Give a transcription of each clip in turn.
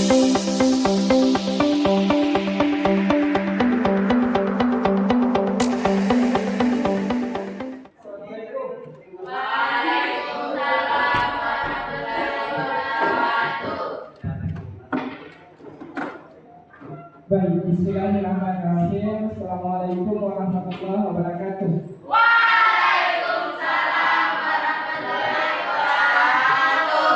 Baik, bismillahirrahmanirrahim. Assalamualaikum warahmatullahi wabarakatuh. Waalaikumsalam warahmatullahi wabarakatuh.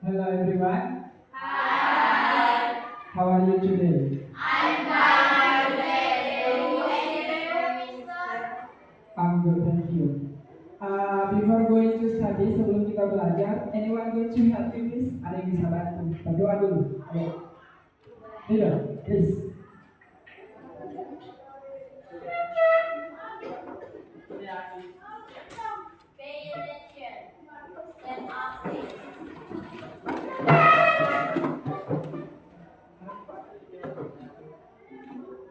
Hello everyone. Hi. How are you today? I'm fine today. Mister. I'm good, thank you. Before going to study, sebelum kita belajar, anyone going to help me please? Ada yang bisa bantu? Berdoa dulu. Ayo. Leader, please. Pay attention. Stand up, please.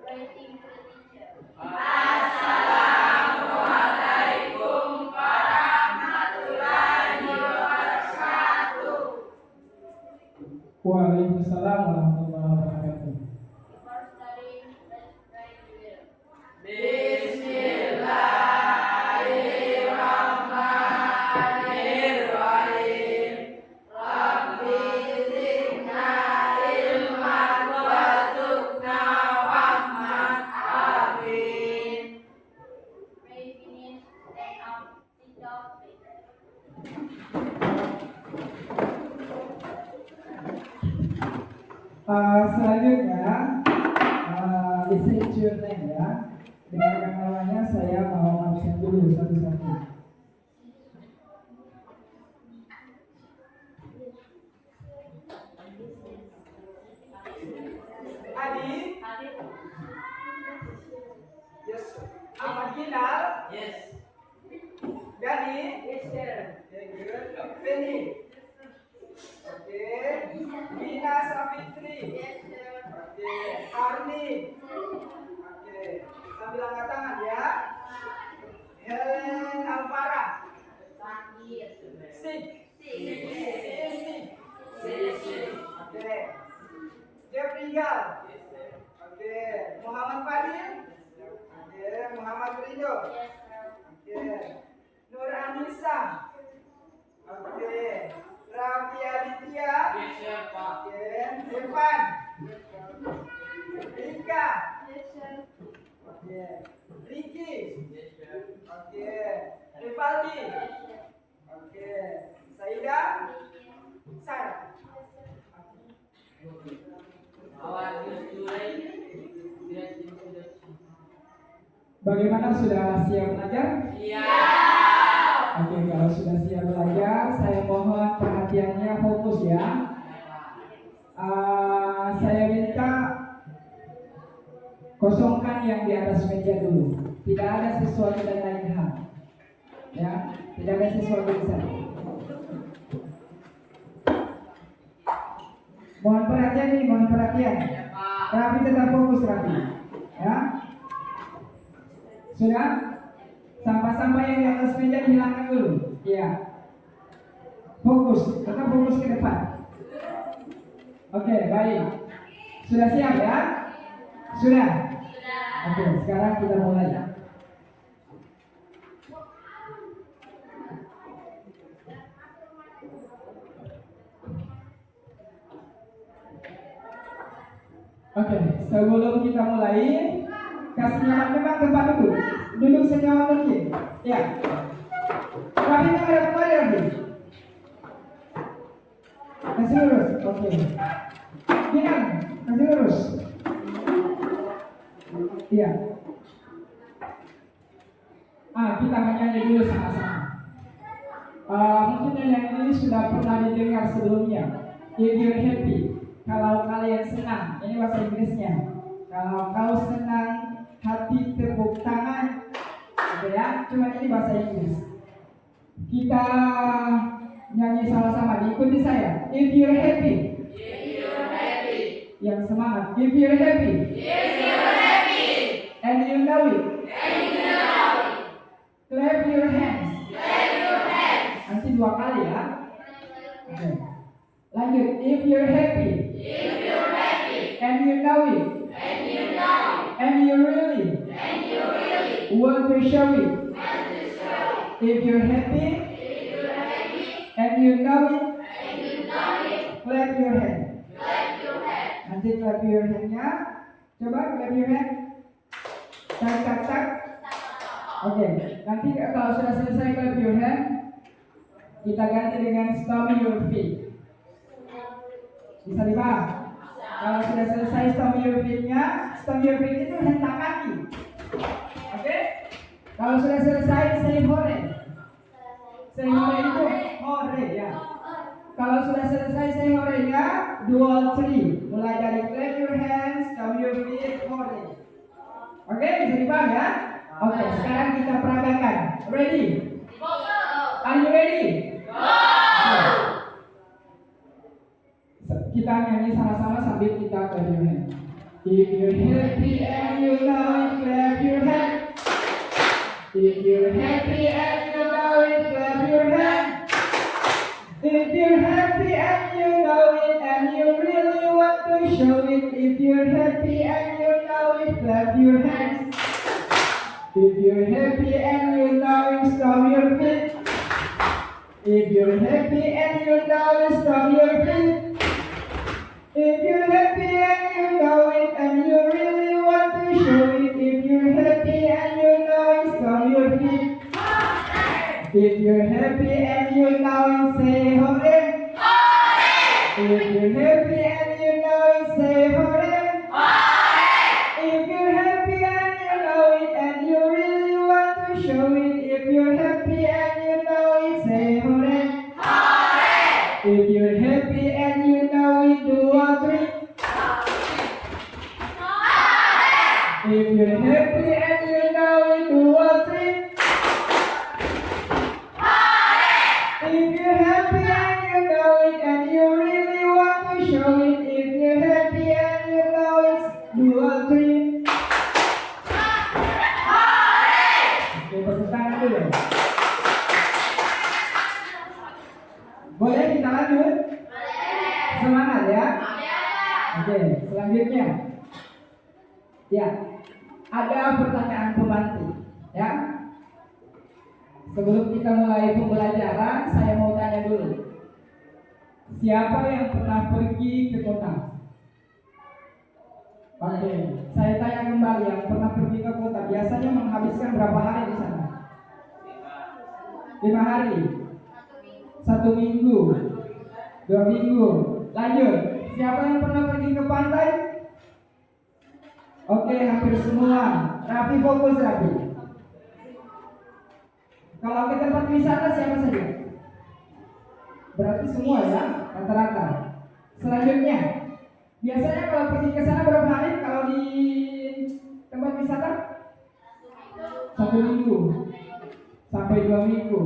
Waiting for the teacher. Assalamualaikum warahmatullahi wabarakatuh. Waalaikumsalam warahmatullahi wabarakatuh. Before studying, let's pray together. Bismillahirrahmanirrahim. Rabbi zidna ilman warzuqna fahman. Amin. Pray finish, stand up, sit down, please. Selanjutnya, listen to your name ya. Dengarkan namanya, saya mau absen dulu satu-satu. Adi? Yes. Ahmad Kinal? Yes. Dani? Yes, sir. Okay, good. Feni? Okay. Bina Safitri? Yes, sir. Okay. Arni? Okay. Sambil angkat tangan ya. Helen Alvara? Sik? Sik. Okay. Jeffrigal? Okay. Muhammad Fadil? Okay. Muhammad Ridho? Yes, sir. Okay. Nur Anissa? Okay. Raffi Aditya? Yes, sir, Pak. Okay. Irfan? Rika? Yes, sir. Okay. Ricky? Yes, sir. Okay. Rivaldi? Okay. Saida? Sarah? Our new student, great introduction. Bagaimana, sudah siap belajar? Siap. Oke, kalau sudah siap belajar, saya mohon perhatiannya fokus ya. Saya minta kosongkan yang di atas meja dulu. Tidak ada sesuatu dan lain hal. Ya, tidak ada sesuatu di sana. Mohon perhatian nih, mohon perhatian. Ya, Pak. Rapi, tetap fokus Rapi. Ya. Sudah? Sampah-sampah yang di atas meja dihilangkan dulu. Iya. Fokus, tetap fokus ke depan. Oke, baik. Sudah siap ya? Sudah? Oke, sekarang kita mulai. Oke, sebelum kita mulai, kasih nyaman memang tempat duduk. Duduk senyaman mungkin. Ya. Rafi menghadap kemari Rafi. Kasih lurus. Oke. Diam. Kasih lurus. Iya. Kita menyanyi dulu sama-sama. Mungkin yang ini sudah pernah didengar sebelumnya. If you're happy. Kalau kalian senang, ini bahasa Inggrisnya. Kalau kau senang, hati tepuk tangan. Oke ya, cuma ini bahasa Inggris. Kita nyanyi sama-sama, diikuti saya. If you're happy. Yang semangat. If you're happy. And you know it. Clap your hands. Nanti 2 kali ya. Oke. Lanjut. If you're happy. And you know it. And you really. Want to show it. If you're happy. And you know it. Clap your hand. Nanti clap your hand-nya. Coba clap your hand. Tak tak tak. Oke, nanti kalau sudah selesai clap your hand, kita ganti dengan stomp your feet. Bisa dipaham? Kalau sudah selesai stomp your feet-nya, stomp your feet itu hentak kaki. Oke? Kalau sudah selesai say hore. Say hore itu hore ya. Kalau sudah selesai say hore-nya, 2, 3. Mulai dari clap your hands, stomp your feet, hore. Oke, bisa dipaham ya? Oke, sekarang kita peragakan. Ready? Are you ready? Kita nyanyi sama-sama sambil kita clap your hand. If you're happy and you know it, clap your hand. If you're happy and you know it, clap your hand. If you're happy and you know it, and you really want to show it. If you're happy and you know it, clap your hands. If you're happy and you know it, stomp your feet. If you're happy and you know it, stomp your feet. If you're happy and you know it, and you really want to show it. If you're happy and you know it, stomp your feet. If you're happy and you know it, say hore. If you're happy and you know it, say hore. If you're happy and you know it, and you really want to show it. If you're happy and you know it, say hore. If you're happy and you know it, 2, 3. If you're happy and you know it, 2, 3. If you're happy and you know it, and you really want to show it. If you're happy and you know it, 2, 3. Oke, tepuk tangan dulu. Boleh kita lanjut? Semangat ya. Oke, selanjutnya. Ya, ada pertanyaan pembantu. Ya. Sebelum kita mulai pembelajaran, saya mau tanya dulu. Siapa yang pernah pergi ke kota? Oke, saya tanya kembali, yang pernah pergi ke kota biasanya menghabiskan berapa hari di sana? 5 hari, 1 minggu, 2 minggu. Lanjut, siapa yang pernah pergi ke pantai? Oke, hampir semua. Rapi, fokus Rapi. Kalau ke tempat wisata siapa saja? Berarti semua ya, rata-rata. Selanjutnya, biasanya kalau pergi ke sana berapa hari kalau di tempat wisata? 1 minggu sampai 2 minggu.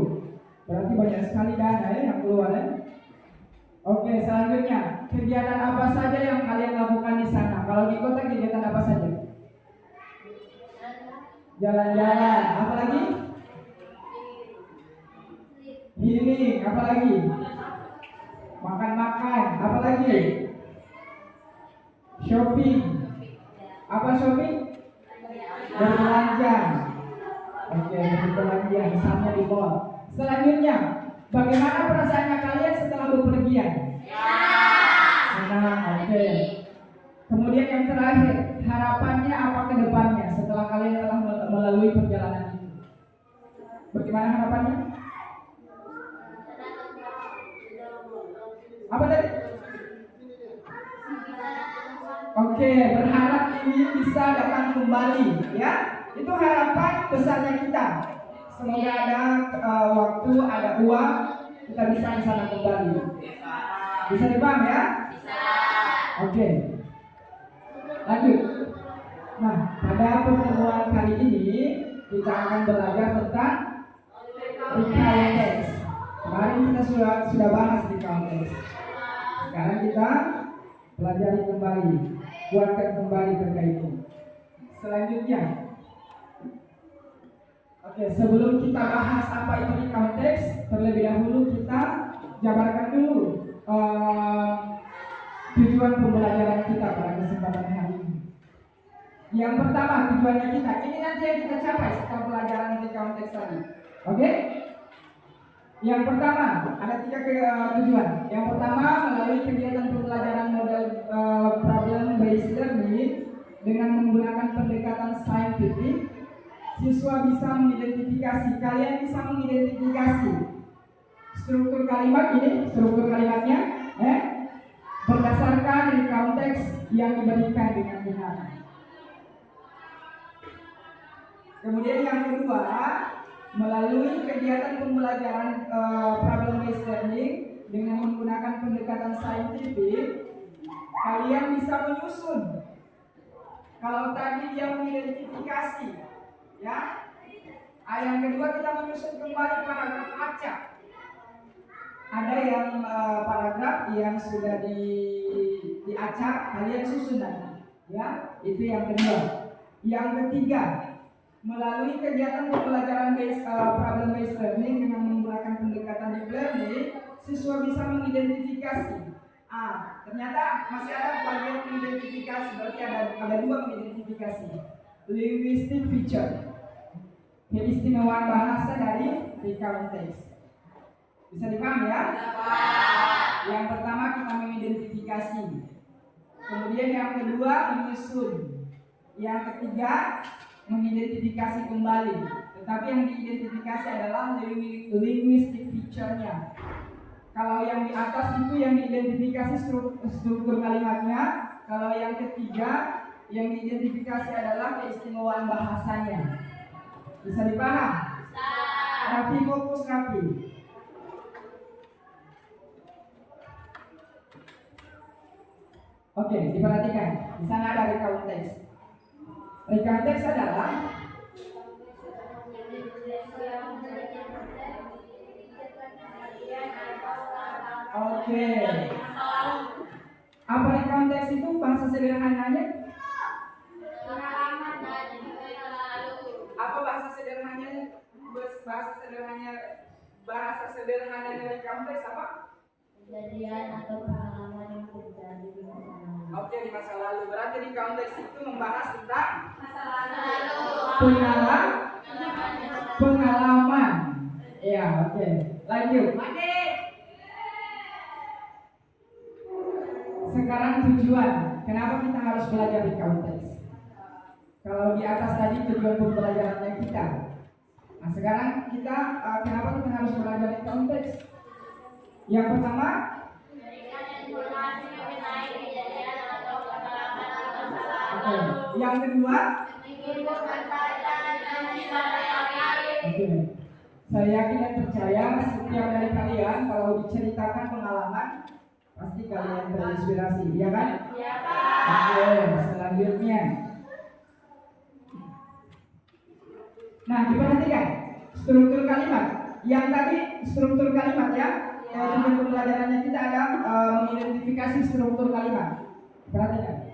Berarti banyak sekali dana ya yang keluar ya. Oke, selanjutnya, kegiatan apa saja yang kalian lakukan di sana? Kalau di kota kegiatan apa saja? Jalan-jalan, apa lagi? Healing, apa lagi? Makan-makan, apa lagi? Shopping. Apa shopping? Berbelanja. Oke, berbelanja, misalnya di mall. Selanjutnya, bagaimana perasaannya kalian setelah bepergian? Senang, oke. Kemudian yang terakhir, harapannya apa ke depannya setelah kalian telah melalui perjalanan itu? Bagaimana harapannya? Apa tadi? Oke, berharap ini bisa datang kembali, ya. Itu harapan besarnya kita. Semoga ada waktu, ada uang, kita bisa di sana kembali. Bisa dipaham ya? Oke. Lanjut. Nah, pada pertemuan kali ini kita akan belajar tentang recount text. Kemarin kita sudah bahas recount text. Sekarang kita pelajari kembali, buatkan kembali terkait itu. Selanjutnya, oke, sebelum kita bahas apa itu recount text, terlebih dahulu kita jabarkan dulu tujuan pembelajaran kita pada kesempatan hari ini. Yang pertama tujuannya kita, ini nanti yang kita capai setelah pelajaran Recount Text tadi. Oke? Yang pertama ada 3 tujuan. Yang pertama melalui kegiatan pembelajaran model problem based learning dengan menggunakan pendekatan saintifik, siswa bisa mengidentifikasi, kalian bisa mengidentifikasi struktur kalimat ini, struktur kalimatnya, berdasarkan recount text yang diberikan dengan benar. Kemudian yang kedua, melalui kegiatan pembelajaran problem based learning dengan menggunakan pendekatan saintifik, kalian bisa menyusun. Kalau tadi dia mengidentifikasi, ya. Yang kedua kita menyusun kembali paragraf acak. Ada yang paragraf yang sudah diacak, kalian susun nanti, ya. Itu yang kedua. Yang ketiga, melalui kegiatan pembelajaran problem based learning dengan menggunakan pendekatan deep learning, siswa bisa mengidentifikasi. Ternyata masih ada bagian mengidentifikasi, berarti ada 2 mengidentifikasi. Linguistic feature, keistimewaan bahasa dari recount text. Bisa dipahami ya? Yang pertama kita mengidentifikasi, kemudian yang kedua menyusun, yang ketiga mengidentifikasi kembali. Tetapi yang diidentifikasi adalah linguistic feature-nya. Kalau yang di atas itu yang diidentifikasi struktur kalimatnya, kalau yang ketiga yang diidentifikasi adalah keistimewaan bahasanya. Bisa dipaham? Rapi, fokus rapi. Oke, diperhatikan. Di sana ada recount text. Recount text adalah oke. Apa recount text itu bahasa sederhananya? Apa bahasa sederhananya? Bahasa sederhananya recount text apa? Kejadian atau pengalaman yang terjadi di masa lalu. Oke, di masa lalu. Berarti recount text itu membahas tentang Masa lalu. pengalaman. Ya, oke. Lanjut. Sekarang tujuan. Kenapa kita harus belajar recount text? Kalau di atas tadi tujuan pembelajarannya kita. Nah, sekarang kita kenapa kita harus belajar recount text? Yang pertama, Memberikan informasi mengenai kejadian atau pengalaman di masa lalu. oke. Yang kedua, Menghibur berkaitan dengan sehari-hari. oke. Saya yakin dan percaya setiap dari kalian kalau diceritakan pengalaman pasti kalian terinspirasi, ya kan? Ya, Pak. Oke, selanjutnya. Nah, diperhatikan struktur kalimat. Yang tadi struktur kalimat ya. Tujuan pembelajarannya kita ada mengidentifikasi struktur kalimat. Perhatikan.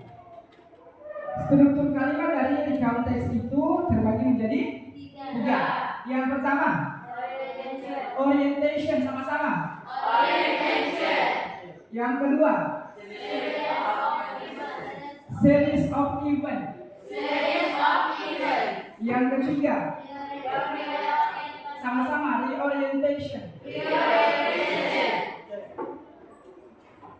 Struktur kalimat dari recount text itu terbagi menjadi 3. Yang pertama, orientation, sama-sama. Orientation. Yang kedua, series of event. Series of events. Yang ketiga, sama-sama reorientation.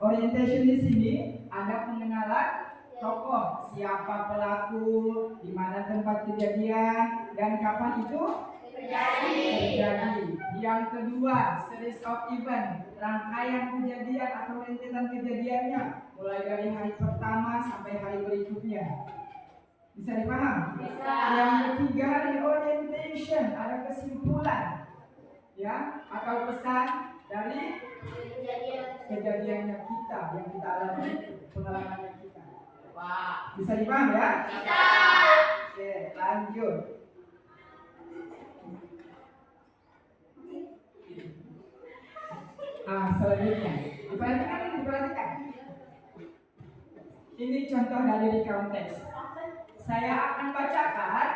Orientation di sini ada pengenalan tokoh, siapa pelaku, di mana tempat kejadian, dan kapan itu terjadi. Yang kedua, series of event, rangkaian kejadian atau rentetan kejadiannya, mulai dari hari pertama sampai hari berikutnya. Bisa dipaham? Bisa. Yang ketiga, reorientation, ada kesimpulan, ya, atau pesan dari kejadiannya kita yang kita alami, pengalamannya kita. Pak. Bisa dipaham ya? Bisa. Oke, lanjut. Selanjutnya, diperhatikan. Ini contoh dari recount text. Saya akan bacakan,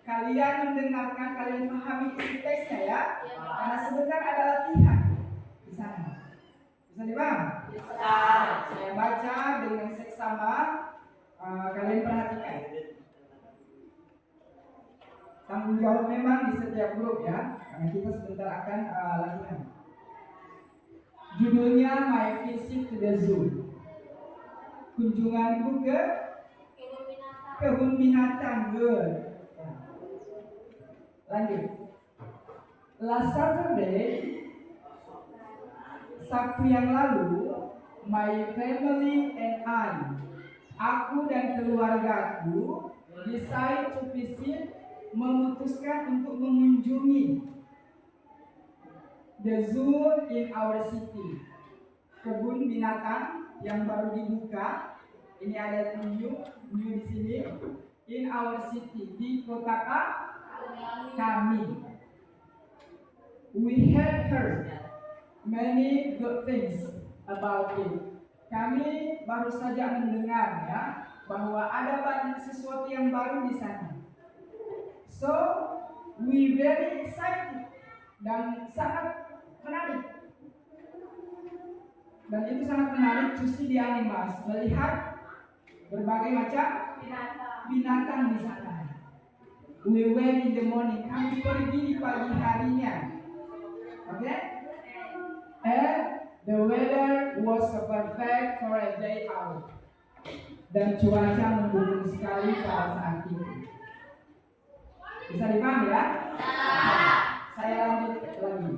kalian mendengarkan, kalian pahami isi teksnya ya. Karena sebentar ada latihan di sana. Bisa dipaham? Bisa. Saya baca dengan seksama, kalian perhatikan. Tanggung jawab memang di setiap grup ya, karena kita sebentar akan latihan. Judulnya My Visit to the Zoo. Kunjunganku ke kebun binatang. Good. Lanjut. Last Saturday, Sabtu yang lalu, my family and I, aku dan keluargaku, decide to visit, memutuskan untuk mengunjungi the zoo in our city, kebun binatang yang baru dibuka. Ini ada new di sini, in our city, di kota kami. We had heard many good things about it. Kami baru saja mendengar ya bahwa ada banyak sesuatu yang baru di sana. So we very excited dan sangat menarik. Dan itu sangat menarik to see the animals, melihat berbagai macam binatang di sana. We went in the morning, kami pergi di pagi harinya. Okay? And the weather was perfect for a day out. Dan cuaca mendukung sekali pada saat itu. Bisa dipahami ya? Saya lanjut lagi.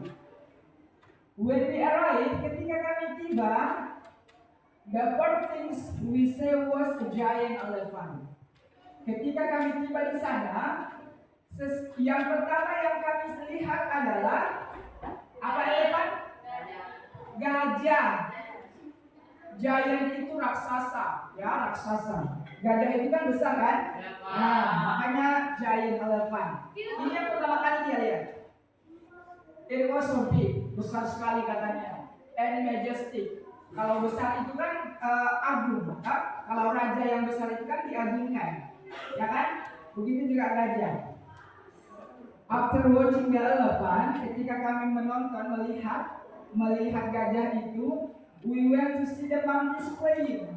When we arrived, ketika kami tiba, the first things we saw was a giant elephant. Ketika kami tiba di sana, yang pertama yang kami lihat adalah apa elephant? Gajah. Giant itu raksasa, ya raksasa. Gajah itu kan besar kan? Nah, makanya giant elephant. Ini yang pertama kali dia lihat. It was so big, besar sekali katanya, and majestic. Kalau besar itu kan agung, kan? Kalau raja yang besar itu kan diagungkan, ya kan? Begitu juga gajah. After watching the elephant, ketika kami menonton, melihat gajah itu, we went to see the monkeys playing.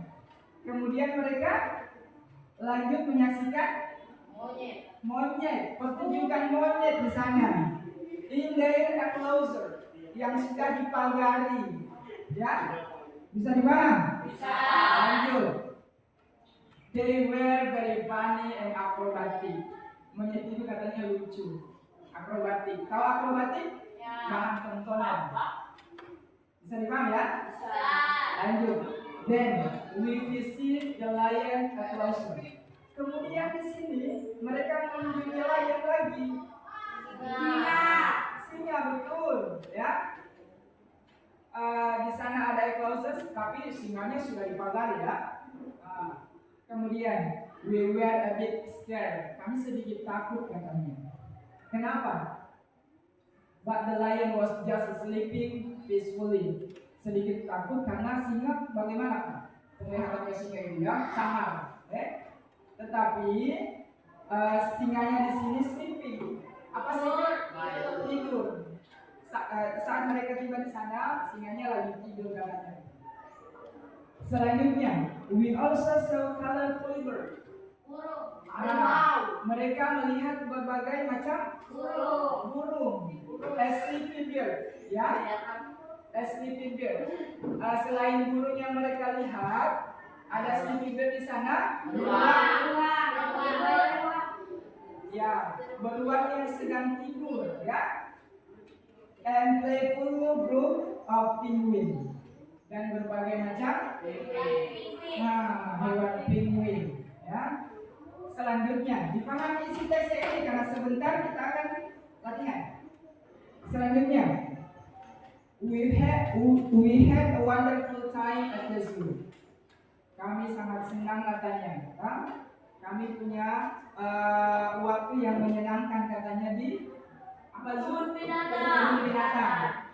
Kemudian mereka lanjut menyaksikan monyet, pertunjukan monyet di sana. In their enclosure, yang sudah dipagari, ya, bisa dipaham? Bisa. Lanjut. They were very funny and acrobatic. Monyet itu katanya lucu, akrobatik. Tahu akrobatik? Ya. Bahan tontonan. Bisa dipaham ya? Bisa. Lanjut. Then we visit the lion enclosure. Kemudian di sini mereka mengunjungi lion lagi. Singa betul, ya. Di sana ada enclosure, tapi singanya sudah dipagari ya. Kemudian we were a bit scared. Kami sedikit takut katanya. Kenapa? But the lion was just sleeping peacefully. Sedikit takut karena singa bagaimana kan? Peliharaan singa itu ya sama, Tetapi singanya di sini sleeping. Apa sih? Tidur. Saat mereka tiba di sana, singanya lagi tidur katanya. Selanjutnya, we also saw colorful bird. Mereka melihat berbagai macam burung. A sleeping bird, ya. A sleeping bird. Selain burung yang mereka lihat, ada sleeping bird di sana. Ya, beruang yang sedang tidur, ya. And playful group of penguin. Dan berbagai macam hewan penguin, ya. Selanjutnya, dipahami isi teksnya ini karena sebentar kita akan latihan. Selanjutnya, we had a wonderful time at the zoo. Kami sangat senang katanya. Kami punya waktu yang menyenangkan katanya di Kebun binatang.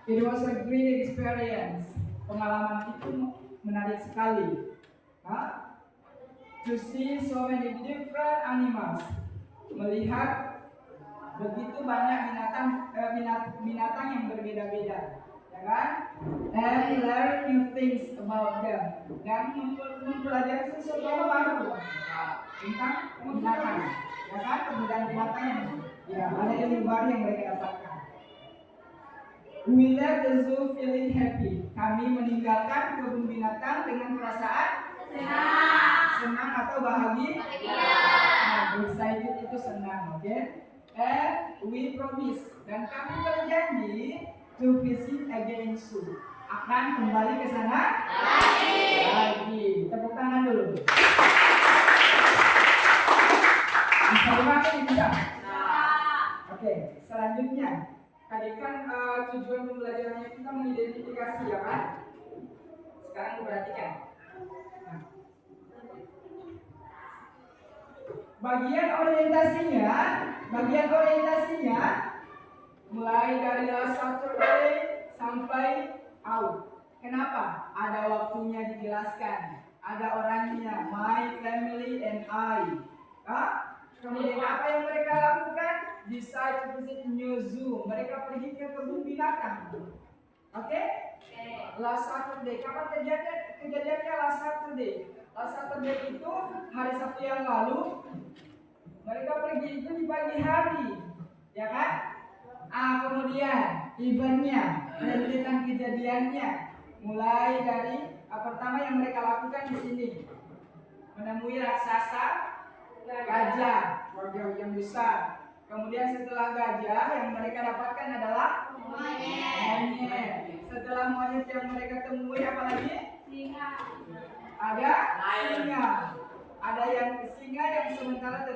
It was a great experience. Pengalaman itu menarik sekali. To see so many different animals. Melihat begitu banyak binatang yang berbeda-beda. ya kan? And learn new things about them. Dan mempelajari sesuatu yang baru tentang binatang, ya kan? Kemudian binatangnya, ya ada ilmu baru yang mereka dapatkan. We left the zoo feeling happy. Kami meninggalkan kebun binatang dengan perasaan senang atau bahagia. Nah, excited itu senang, oke? And we promise, dan kami berjanji to visit again soon. Akan kembali ke sana lagi. Tepuk tangan dulu. Bisa dipakai, bisa. Oke, selanjutnya. Tadi kan tujuan pembelajarannya kita mengidentifikasi, ya kan? Sekarang perhatikan. Nah, bagian orientasinya mulai dari last Saturday sampai out. Kenapa? Ada waktunya dijelaskan. Ada orangnya, my family and I. Kemudian apa yang mereka lakukan? Decide to visit new zoo. Mereka pergi ke kebun binatang. Oke? Last Saturday. Kapan kejadiannya last Saturday? Last Saturday itu hari Sabtu yang lalu. Mereka pergi itu di pagi hari, ya kan? Kemudian eventnya, rentetan kejadiannya, mulai dari pertama yang mereka lakukan di sini, menemui raksasa gajah, wajah yang besar. Kemudian setelah gajah yang mereka dapatkan adalah monyet. Setelah monyet yang mereka temui apa lagi? Ada singa. Ada yang singa yang sementara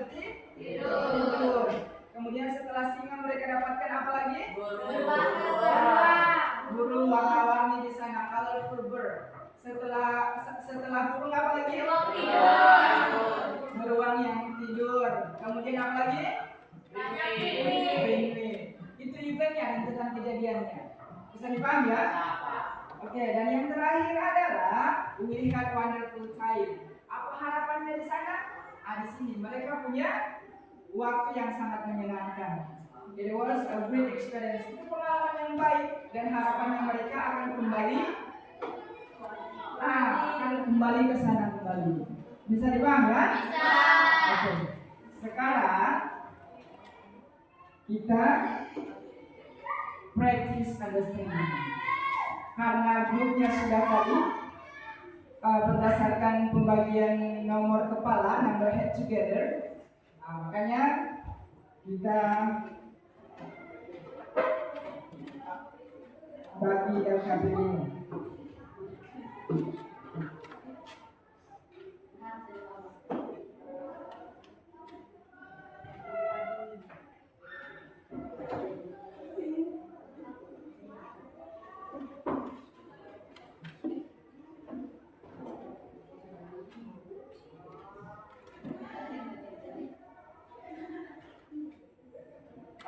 tidur. Kemudian setelah singa mereka dapatkan apa lagi? Burung warna-warni di sana, colorful bird. Setelah burung apa lagi? Beruang yang tidur. Kemudian apa lagi? Penguin. Itu eventnya, tentang kejadiannya. Bisa dipaham ya? Oke, dan yang terakhir adalah we had wonderful time. Apa harapannya di sana? Di sini mereka punya waktu yang sangat menyenangkan. It was a great experience. Itu pengalaman yang baik dan harapannya mereka akan kembali ke sana kembali. Bisa dipaham ya? Bisa. Oke. Sekarang kita practice understanding. Karena grupnya sudah tadi berdasarkan pembagian nomor kepala, number head together, makanya kita bagi LKB ini.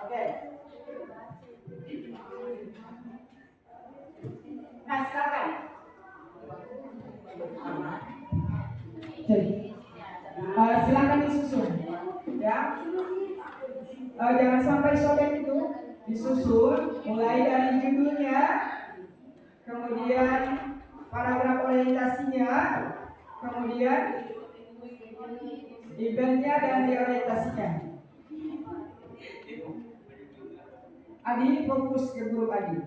Oke. Nah, silakan. Jadi, silakan disusun, ya. Jangan sampai sobek itu, disusun mulai dari judulnya, kemudian paragraf orientasinya, kemudian eventnya dan orientasinya. Adi fokus ke grup Adi.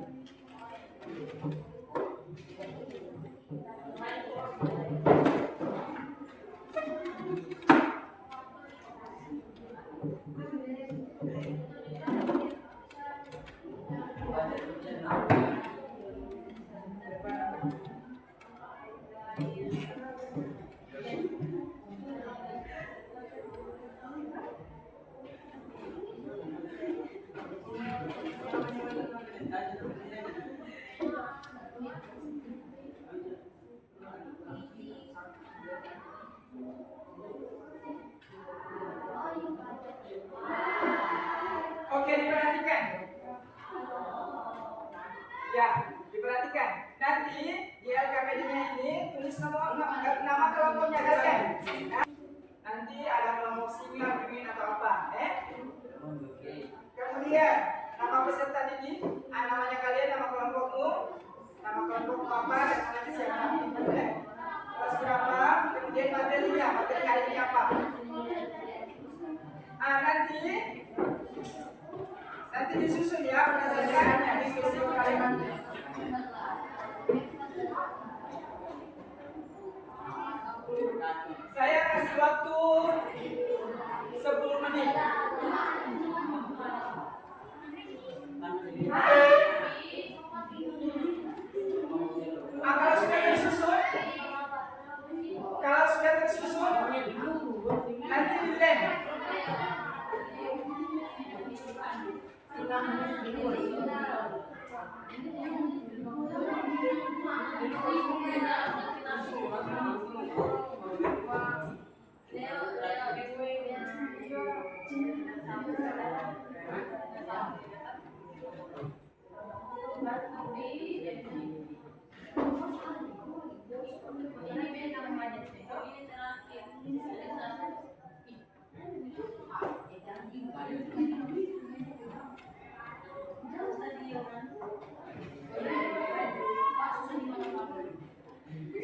Oke, diperhatikan. Ya, diperhatikan. Nanti di LKPD-nya ini tulis nama kelompoknya kan? Nanti ada kelompok singa, penguin atau apa? Kemudian nama peserta didik, namanya kalian, nama kelompokmu,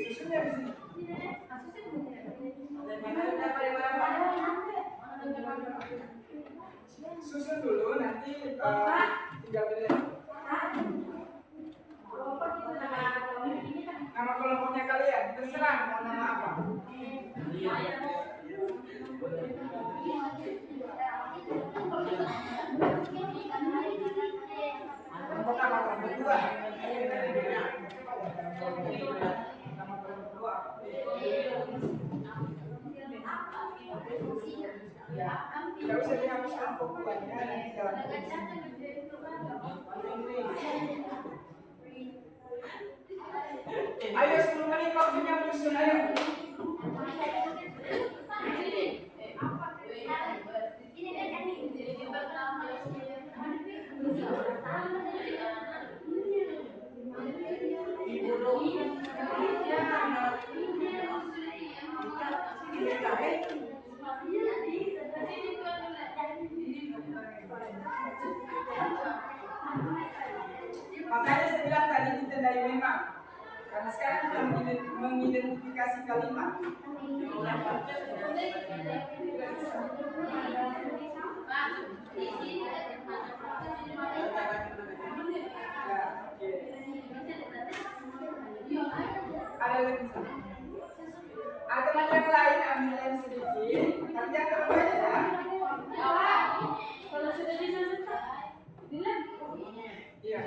Susunnya di sini. Susun dulu nanti tinggal pilih. Nama kelompoknya kalian terserah mau nama apa. Kelompok apa? Kelompok dua. Nama kelompok dua. Ya, tidak usah dihapus kelompok duanya nanti dalam. Ayo 10 menit waktunya menyusun, ayo. Makanya saya bilang tadi ditandai memang. Karena sekarang kita mengidentifikasi kalimat. Ada lagi. Teman yang lain ambil yang sedikit, tapi yang terbanyak ya. Kalau sudah disusun, bilang. Iya.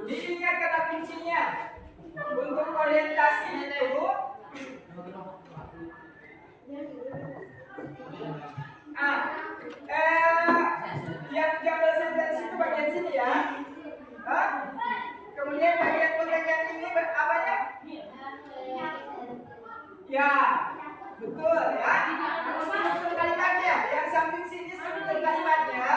Diingat kata kuncinya untuk orientasi ini Bu. Yang presentasi itu bagian sini ya. Kemudian bagian kotak yang ini apanya? Ya, betul ya. Struktur kalimatnya, yang samping sini struktur kalimatnya.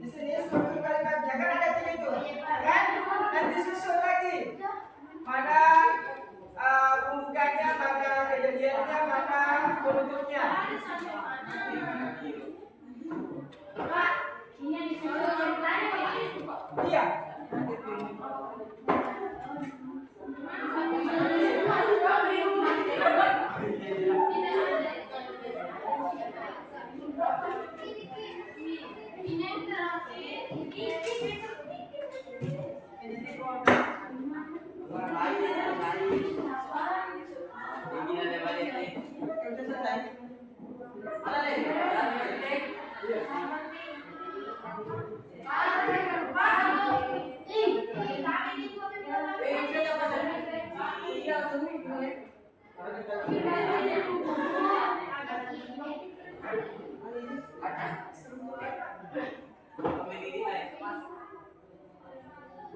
Di sini struktur kalimatnya kan ada tiga itu, kan? Nanti susun lagi. Mana pembukanya, mana kejadiannya, mana penutupnya. Iya.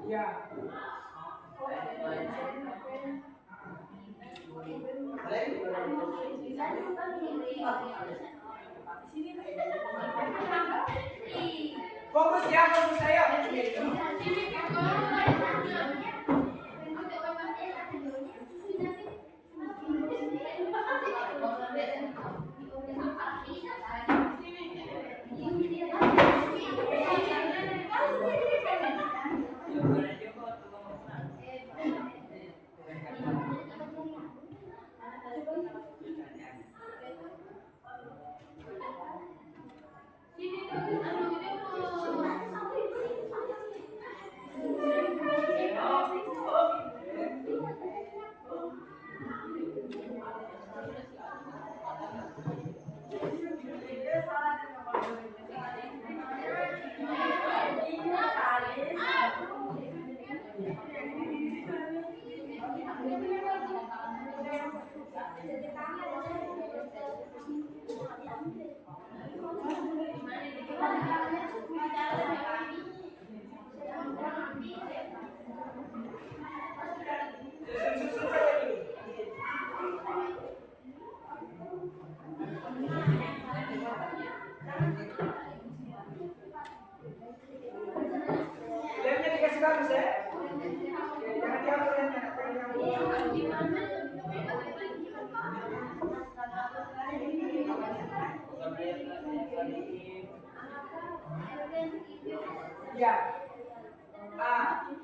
Ya. Fokus ya, fokus saya. Susun saja dulu. Lemnya dikasih bagus ya. Jangan dihapus lemnya, jangan dihapus. Ya.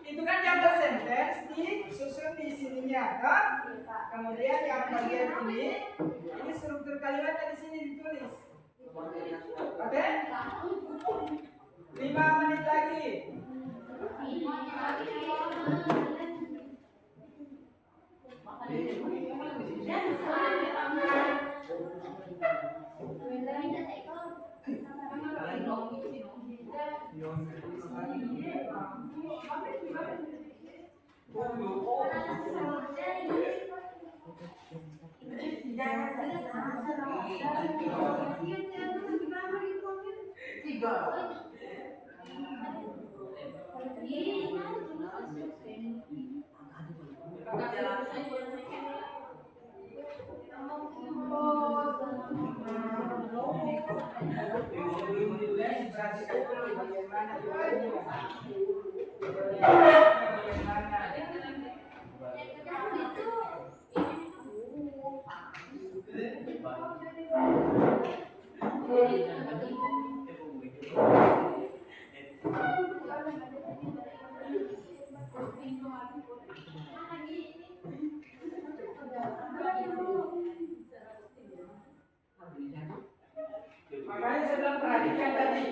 Itu kan jumlah sentence disusun di sininya, kan? Kemudian yang bagian ini struktur kalimatnya di sini ditulis. Oke? 5 menit lagi. Makanya saya bilang perhatikan tadi.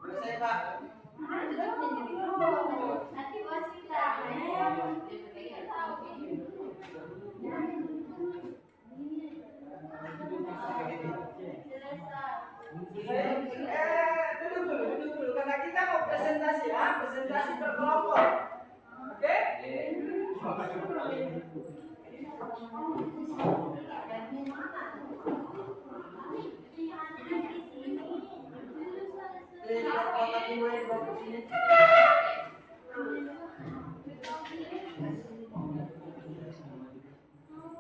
Selesai, Pak. Duduk dulu, karena kita mau presentasi ya, presentasi berkelompok. Oke?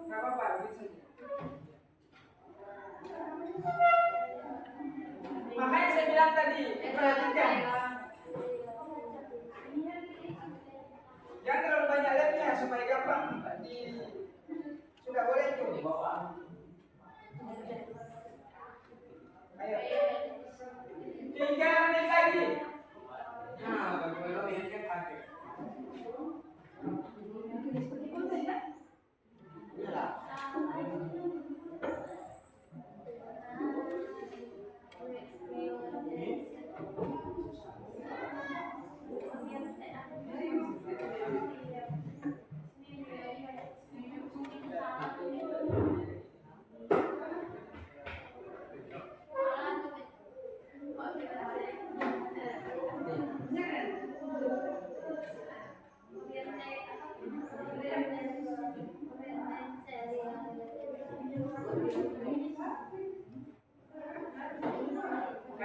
Nggak apa-apa, bisa. Makanya saya bilang tadi, perhatikan. Jangan terlalu banyak lemnya supaya gampang sudah boleh itu. Ayo. 3 menit lagi. Nah, kalau yang saya pakai. Iyalah.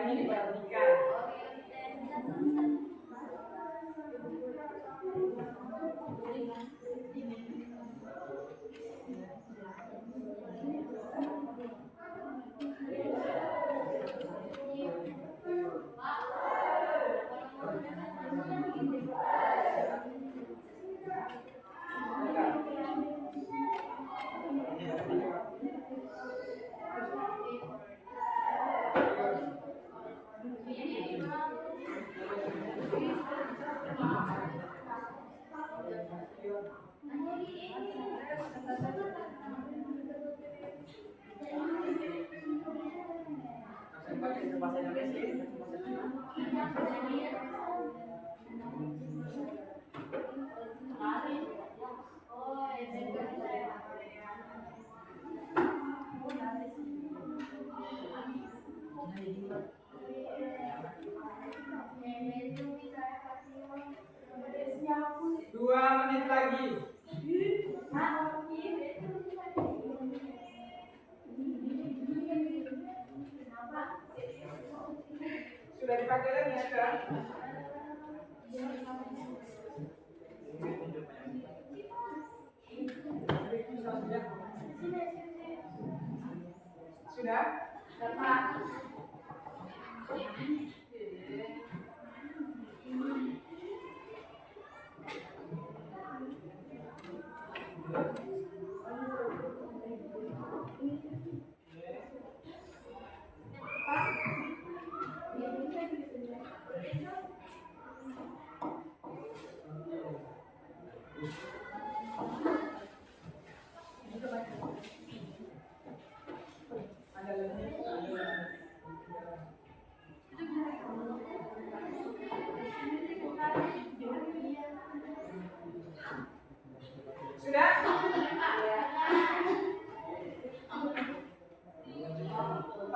ini diperhatikan. Dua menit lagi. Sudah dipakai lagi sudah? Sudah? Sudah?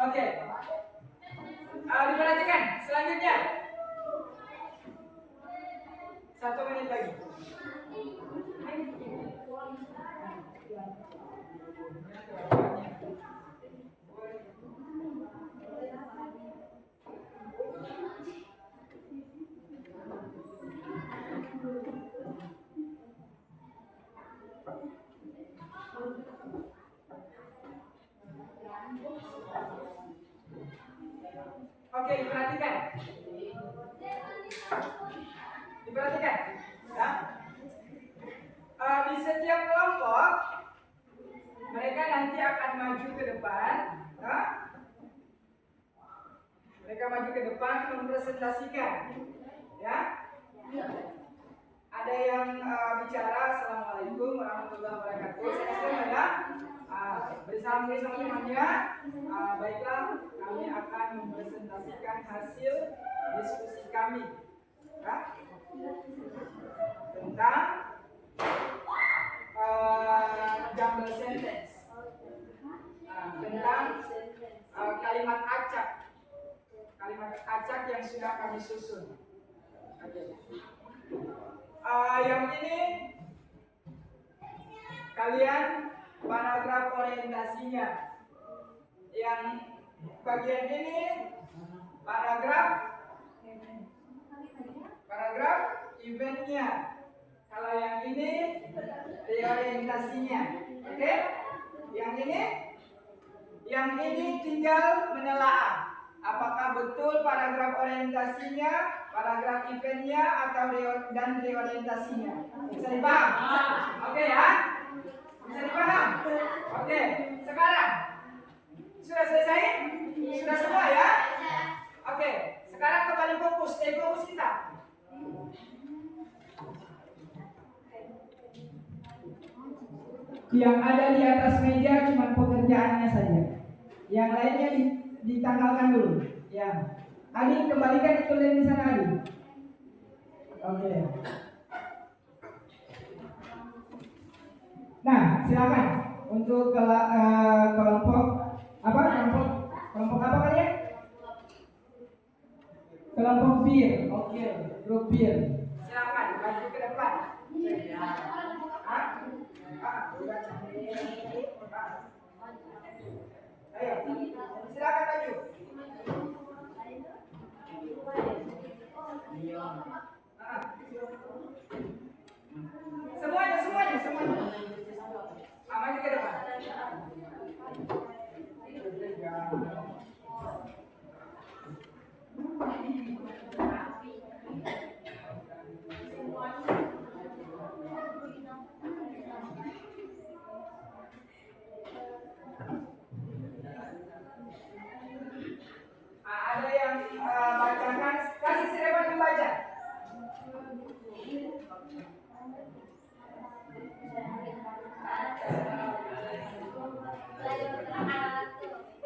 Oke. Diperhatikan selanjutnya. 1 menit lagi. Oke, diperhatikan. Diperhatikan. Ya. Di setiap kelompok mereka nanti akan maju ke depan. Ya. Mereka maju ke depan mempresentasikan. Ya. Ada yang bicara, Assalamualaikum warahmatullahi wabarakatuh. Saya sedang ada bersama temannya. Baiklah, kami akan mempresentasikan hasil diskusi kami ya, tentang jumble sentence, tentang kalimat acak yang sudah kami susun. Yang ini kalian paragraf orientasinya, yang bagian ini paragraf eventnya, kalau yang ini reorientasinya. Oke? Yang ini tinggal menelaah apakah betul paragraf orientasinya, paragraf eventnya, atau dan reorientasinya. Bisa dipaham? Oke ya? Bisa dipaham? Oke, sekarang sudah selesai? Sudah semua ya? Oke, sekarang kembali fokus, stay fokus kita. Yang ada di atas meja cuma pekerjaannya saja. Yang lainnya ditanggalkan dulu. Ya, Adi kembalikan itu di sana Adi. Oke. Nah, silakan untuk kelompok apa? Kelompok apa kalian? Kelompok bir. Oke, grup bir. Silakan maju ke depan. Ayo, silakan maju. baca.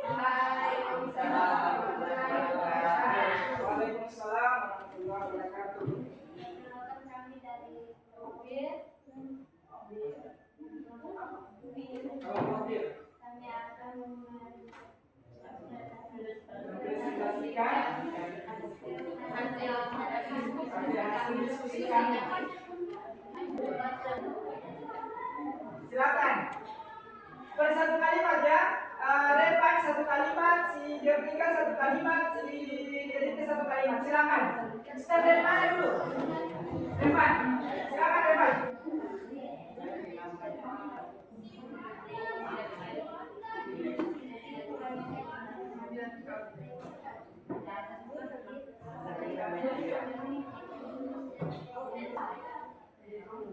Waalaikumsalam warahmatullahi wabarakatuh. Kami dari mobil. Kalau mobil, Kami akan presentasikan, hasil diskusikan. Silakan. Per satu kalimat ya. Revan satu kalimat, si Jovika satu kalimat, si Dedite satu kalimat. Silakan. Start dari mana dulu? Revan. Silakan Revan.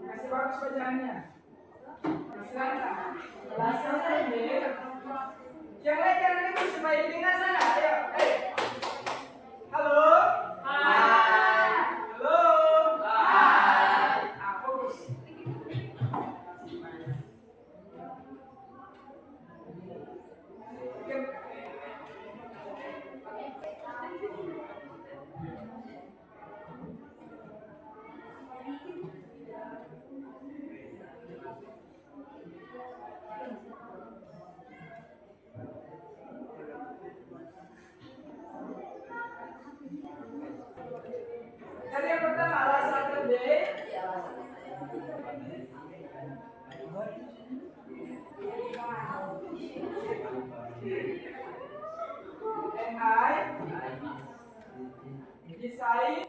Kasih bagus bacaannya. Silakan. Bahasanya ini. Yang lain jangan ikut supaya didengar sana. Ayo. Halo. Hai. Halo. Hai. Fokus. Jadi yang pertama adalah Saturday. And I decide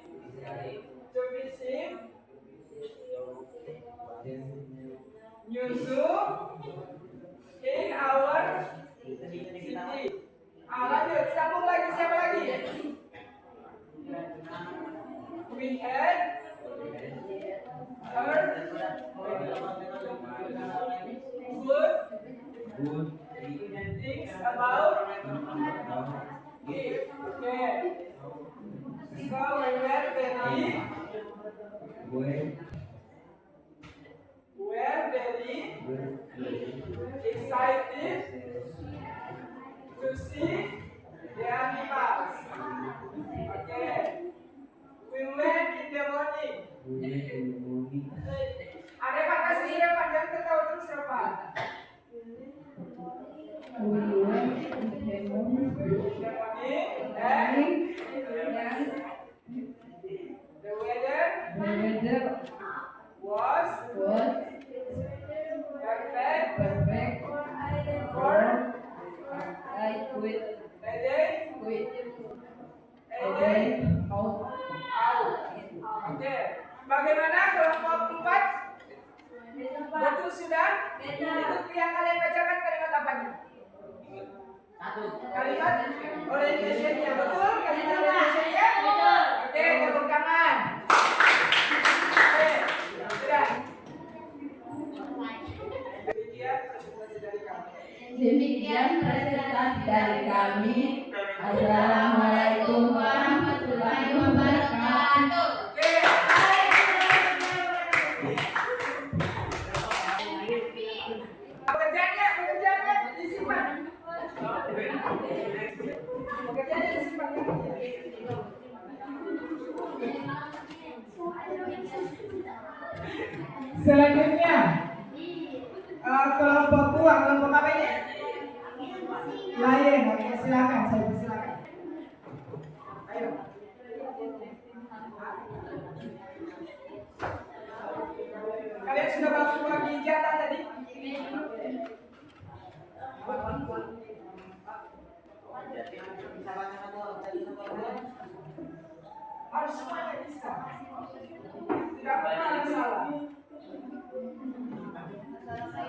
to visit new zoo in our city. Lanjut, sambung lagi, siapa lagi? We had heard good things about it. Okay. So we were very excited to see the animals. Okay. We went in the morning. Ada kata siapa yang ketawa terus siapa? The weather was perfect for a day out. Oke. Bagaimana kelompok 4? Betul sudah? Itu yang kalian bacakan kalimat apanya? Kalimat orientationnya betul? Kalimat orientationnya? Oke, tepuk tangan. Oke, sudah. Demikian presentasi dari kami. Assalamualaikum warahmatullahi wabarakatuh. Pekerjaannya disimpan. Pekerjaannya disimpan. Selanjutnya kelompok 2, kelompok apa ini? Lain. Oke, silakan, saya persilakan. Ayo. Kalian sudah bagi jatah tadi? Harus semuanya bisa. Tidak pernah ada salah.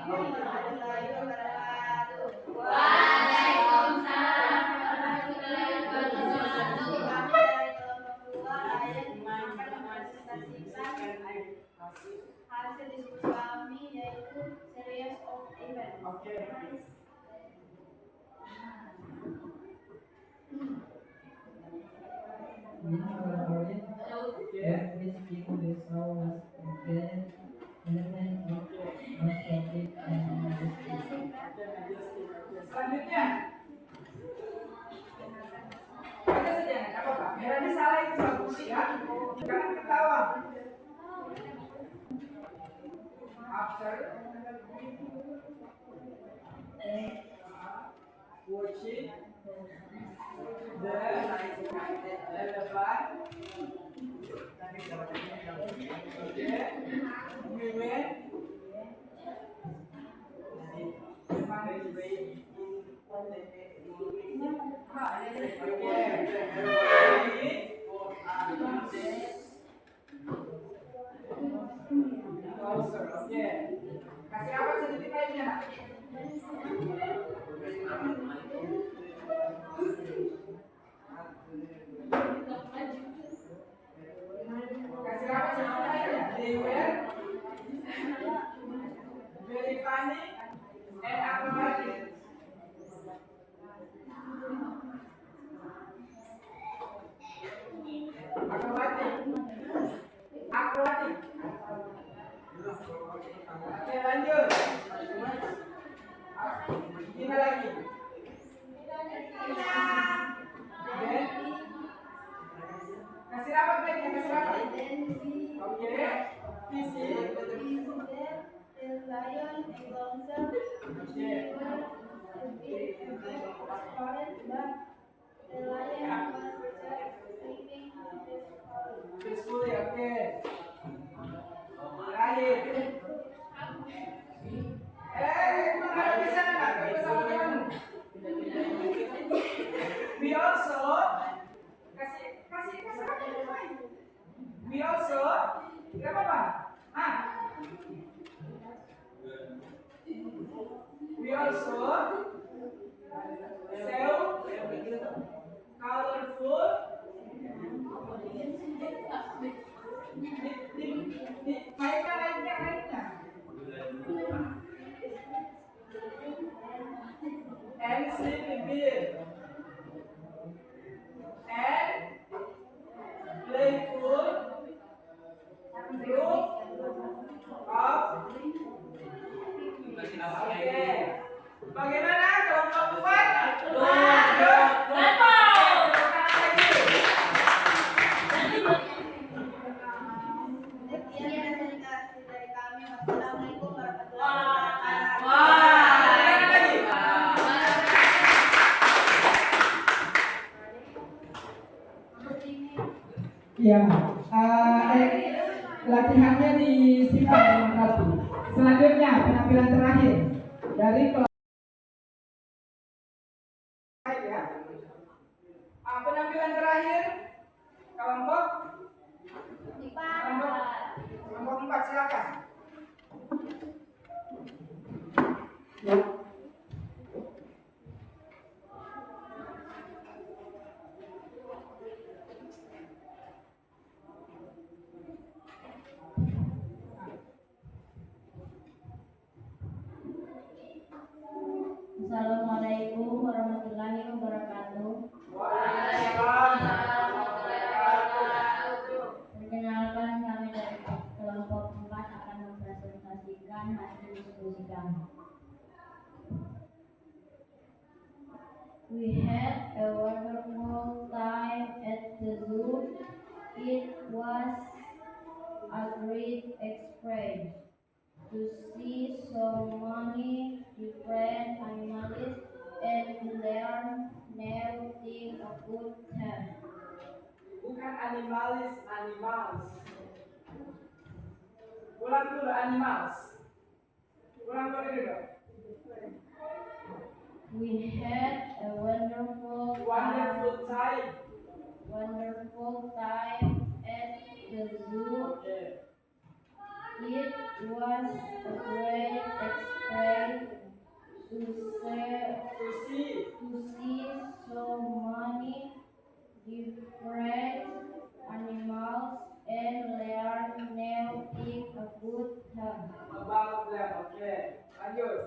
Waalaikumsalam warahmatullahi wabarakatuh. Hasil diskusi kami yaitu series of event. Oke. visiting the show was again element of aesthetic and majestic. Selanjutnya, ada saja, nggak apa-apa. Berarti salah itu bagus ya. Jangan ketawa. After watching the elephant, okay, we went. Oke. Kasih apa sedikit lainnya? Kasih apa sedikit lainnya? They were very funny and acrobatic. Akrobatik. Oke, lanjut. Gimana lagi? Oke. Kasih rapat baiknya, kasih rapat. Oke. Visi. Peacefully, oke. Terakhir. Mana bisa nggak? Bersama temanmu. We also kasih apa? We also nggak apa-apa. We also sell colorful and sleeping beer and playful group of oke. Bagaimana kelompok 4? Ya, latihannya disimak dengan rapi. Selanjutnya penampilan terakhir dari kelompok. Penampilan terakhir kelompok 4 silakan. Ya. Assalamualaikum warahmatullahi wabarakatuh. Perkenalkan, kami dari kelompok 4 akan mempresentasikan hasil diskusi kami. We had a wonderful time at the zoo. It was a great experience to see so many different animals and learn new things about them. Bukan animals. Ulang dulu animals. Ulang dulu. We had a wonderful time. at the zoo. It was a great experience to see so many different animals and learn new things about them. Okay. Lanjut.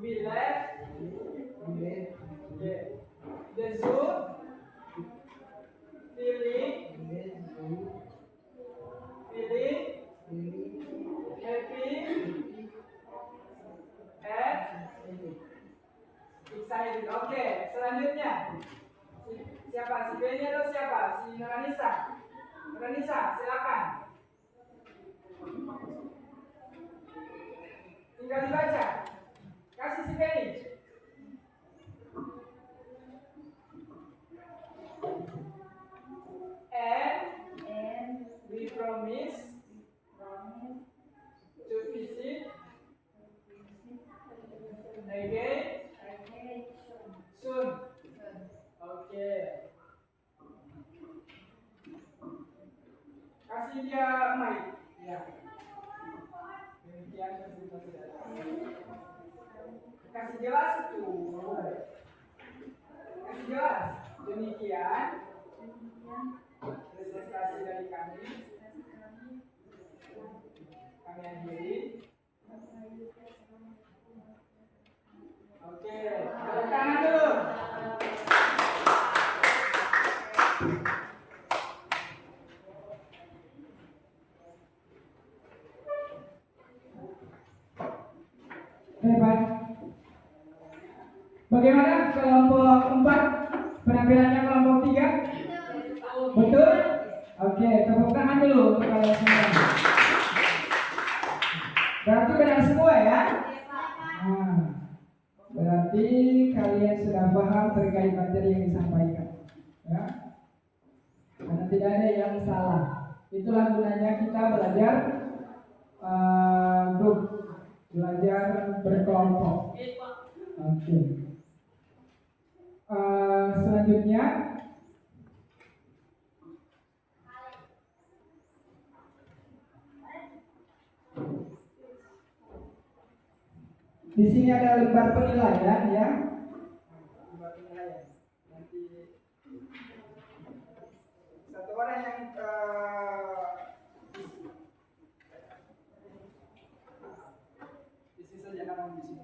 We left the zoo feeling Oke, selanjutnya. Siapa? Si Benny atau siapa? Si Nuranisa. Nuranisa, silakan. Tinggal dibaca. Kasih si Benny. And we promise to visit again soon. Oke. Kasih dia mic. Ya. Demikian presentasi dari kami. Kasih jelas itu. Kasih jelas. Demikian presentasi dari kami. Kami akhiri. Oke, tepuk tangan dulu. Hebat. Bagaimana kelompok 4? Penampilannya kelompok 3? Betul? Oke, tepuk tangan dulu untuk kalian semua. Berarti benar semua ya? Nah, berarti kalian sudah paham terkait materi yang disampaikan, ya? Karena tidak ada yang salah. Itulah gunanya kita belajar grup, belajar berkelompok. Oke. Selanjutnya, di sini ada lembar penilaian ya. Lembar penilaian. Nanti satu orang yang isi saja nama di sini.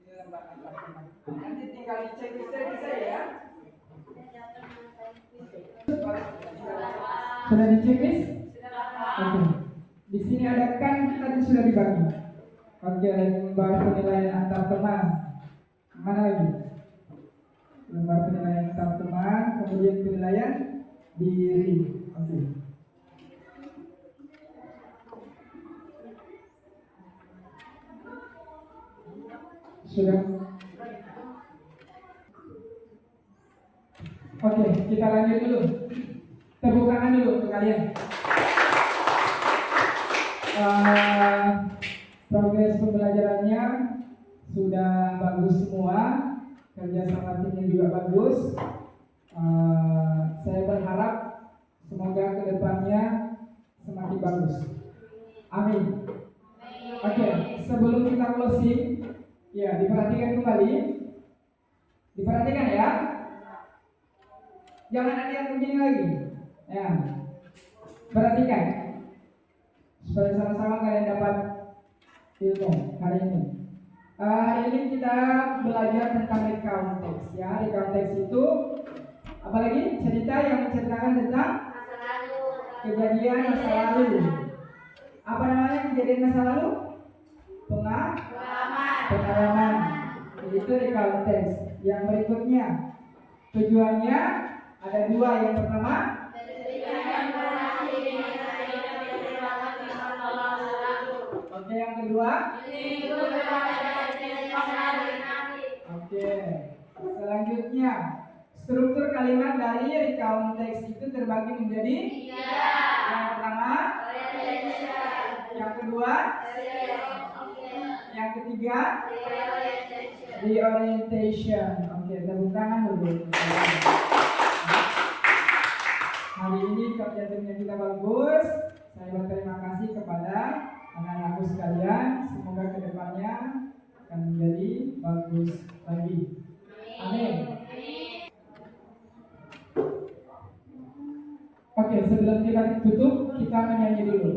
Ini lembar apa? Nanti tinggal dicek bisa ya. Sudah dicek? Oke. Di sini ada kan tadi sudah dibagi. Oke, lembar penilaian antar teman. Mana lagi? Lembar penilaian antar teman, kemudian penilaian diri. Oke. Sudah. Oke, kita lanjut dulu. Tepuk tangan dulu untuk kalian. Progres pembelajarannya sudah bagus semua, kerja sama timnya juga bagus. Saya berharap semoga kedepannya semakin bagus. Amin. Oke, sebelum kita closing, ya diperhatikan kembali. Diperhatikan ya. Jangan ada yang begini lagi. Ya, perhatikan supaya sama-sama kalian dapat ilmu hari ini. Hari ini kita belajar tentang recount text ya. Recount text itu apalagi cerita yang menceritakan tentang kejadian masa lalu. Apa namanya kejadian masa lalu? Pengalaman. Itu recount text. Yang berikutnya tujuannya ada dua. Yang pertama oke, yang kedua oke. Selanjutnya struktur kalimat dari recount text itu terbagi menjadi yang pertama, yang kedua, yang ketiga reorientation. Oke, tepuk tangan dulu. Hari ini kerja timnya kita bagus. Saya berterima kasih kepada anak-anakku sekalian. Semoga kedepannya akan menjadi bagus lagi. Amin. Oke, sebelum kita tutup, kita menyanyi dulu.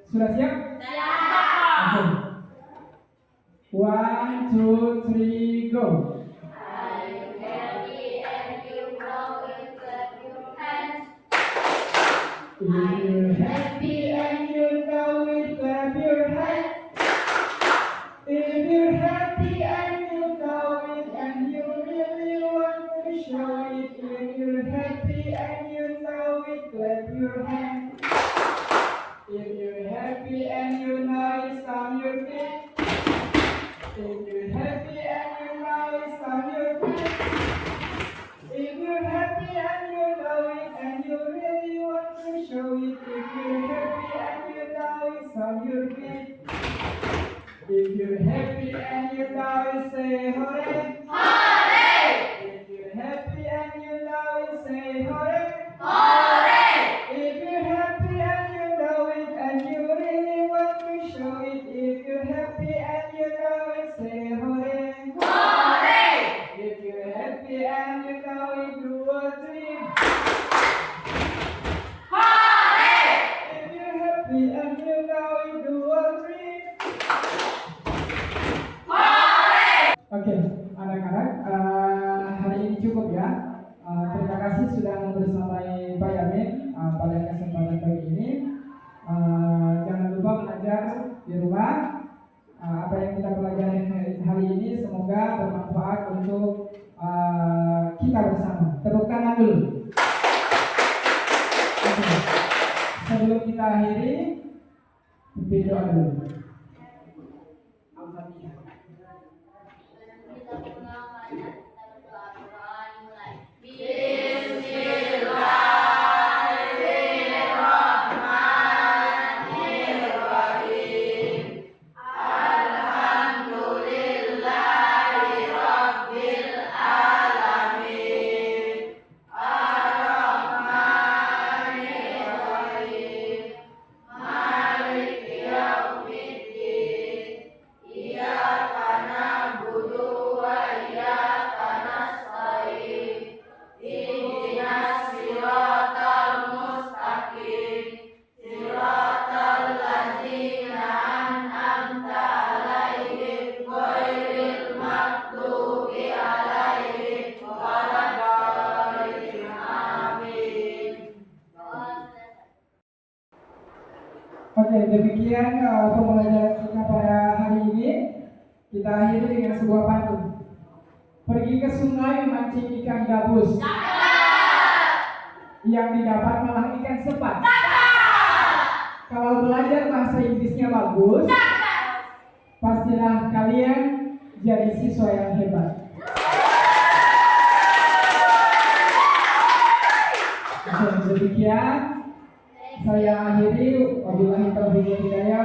Sudah siap? Oke. 1, 2, 3, go. Are you happy and you know it's a If you're happy and you know it, clap your hands. If you're happy and you know it and you really want to show it, if you're happy and you know it, clap your hands. If you're happy and you know it, stomp your feet. If you're happy and you know it, stomp your feet. If you're happy and you know it and you really want to show it, if you're happy and you know it, stomp your feet. If you're happy and you know it, say hooray! Hooray! If you're happy and you know it, say hooray! Hooray! If you're happy and you know it and you really want to show it, if you're happy and you know it, say hooray! Hooray! If you're happy and you know it, do a three. Hooray! If you're happy and you know it, do a three. Oke, anak-anak, hari ini cukup ya. Terima kasih sudah membersamai Pak Yamin pada kesempatan pagi ini. Jangan lupa belajar di rumah. Apa yang kita pelajari hari ini semoga bermanfaat untuk kita bersama. Tepuk tangan dulu. Oke. Sebelum kita akhiri, berdoa dulu. Al-Fatihah. Kita berdoa, kita berdoa dimulai. Oke, demikian pembelajaran kita pada hari ini. Kita akhiri dengan sebuah pantun. Pergi ke sungai memancing ikan gabus. Yang didapat malah ikan sepat. Kalau belajar bahasa Inggrisnya bagus, pastilah kalian jadi siswa yang hebat. Oke, demikian saya akhiri. Wabillahi taufiq wal hidayah.